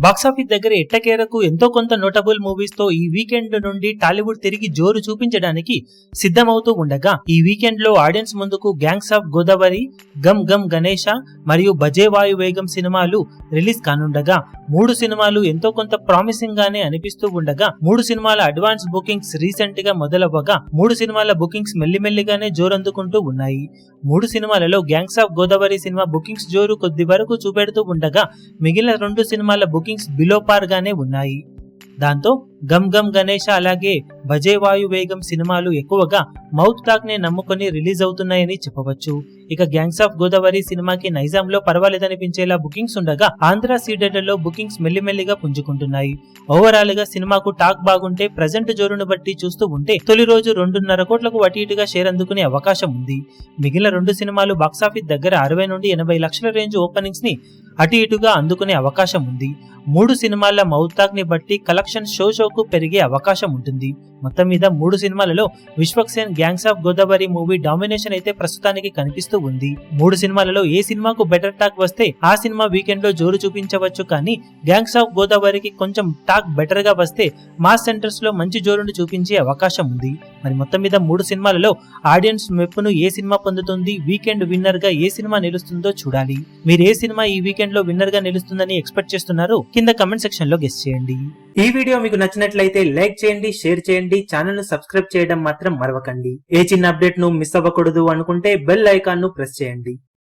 Box office దగ్గర ఎట్టకేరకు ఎంతో కొంత నోటబుల్ మూవీస్ తో ఈ వీకెండ్ నుండి టాలీవుడ్ తిరిగి జోరు చూపించడానికి సిద్ధమవుతూ ఉండగా ఈ వీకెండ్ లో ఆడియన్స్ ముందుకు గ్యాంగ్స్ ఆఫ్ గోదావరి, గమ్ గమ్ గణేష మరియు బజే వాయు వేగం సినిమాలు రిలీజ్ కానుండగా 3 సినిమాలు ఎంతో కొంత ప్రామిసింగ్ గానే అనిపిస్తూ ఉండగా 3 సినిమాల అడ్వాన్స్ బుకింగ్స్ రీసెంట్ గా మొదలవ్వగా 3 సినిమాల బుకింగ్స్ మెల్లిమెల్లిగానే జోరందుకుంటూ ఉన్నాయి. 3 సినిమాలలో gangs of Godavari cinema bookings జోరు కొద్ది వరకు చూపెడుతూ ఉండగా మిగిలిన 2 సినిమాల బుకింగ్స్ బిలో పార్ గానే ఉన్నాయి. దాంతో గమ్ గమ్ గణేష అలాగే బజే వాయు వేగం సినిమాలు ఎక్కువగా మౌత్ టాక్ నే నమ్ముకొని రిలీజ్ అవుతున్నాయని చెప్పవచ్చు. ఇక గ్యాంగ్స్ ఆఫ్ గోదావరి సినిమాకి నైజాంలో పర్వాలేదనిపించేలా బుకింగ్స్ ఉండగా ఆంధ్ర సీడెడ్లలో బుకింగ్స్ మెల్లిమెల్లిగా పుంజుకుంటున్నాయి. ఓవరాల్ గా సినిమాకు టాక్ బాగుంటే ప్రజెంట్ జోరును బట్టి చూస్తూ ఉంటే తొలి రోజు 2.5 కోట్లకు అటు ఇటుగా షేర్ అందుకునే అవకాశం ఉంది. మిగిలిన 2 సినిమాలు బాక్సాఫీస్ దగ్గర 60 నుండి 80 లక్షల రేంజ్ ఓపెనింగ్స్ ని అటు ఇటుగా అందుకునే అవకాశం ఉంది. 3 సినిమాల మౌత్ టాక్ ని బట్టి కలెక్షన్ షోకు పెరిగే అవకాశం ఉంటుంది. మొత్తం మీద 3 సినిమాలలో Vishwaksen gangs of Godavari movie domination అయితే ప్రస్తుతానికి కనిపిస్తూ ఉంది. 3 సినిమాలలో ఏ సినిమాకు బెటర్ టాక్ వస్తే ఆ సినిమా వీకెండ్ లో జోరు చూపించవచ్చు, కానీ గ్యాంగ్స్ ఆఫ్ గోదావరికి కొంచెం టాక్ బెటర్ గా వస్తే మాస్ సెంటర్స్ లో మంచి జోరును చూపించే అవకాశం ఉంది. మరి మొత్తం మీద 3 సినిమాలలో ఆడియన్స్ మెప్పును ఏ సినిమా పొందుతుంది, వీకెండ్ విన్నర్ గా ఏ సినిమా నిలుస్తుందో చూడాలి. మీరు ఏ సినిమా ఈ వీకెండ్ లో విన్నర్ గా నిలుస్తుందని ఎక్స్పెక్ట్ చేస్తున్నారు కింద కమెంట్ సెక్షన్ లో గెస్ చేయండి. ఈ వీడియో మీకు నచ్చినట్లయితే లైక్ చేయండి, షేర్ చేయండి, ఛానల్ ను సబ్స్క్రైబ్ చేయడం మాత్రం మరవకండి. ఏ చిన్న అప్డేట్ ను మిస్ అవ్వకూడదు అనుకుంటే బెల్ ఐకాన్ ను ప్రెస్ చేయండి.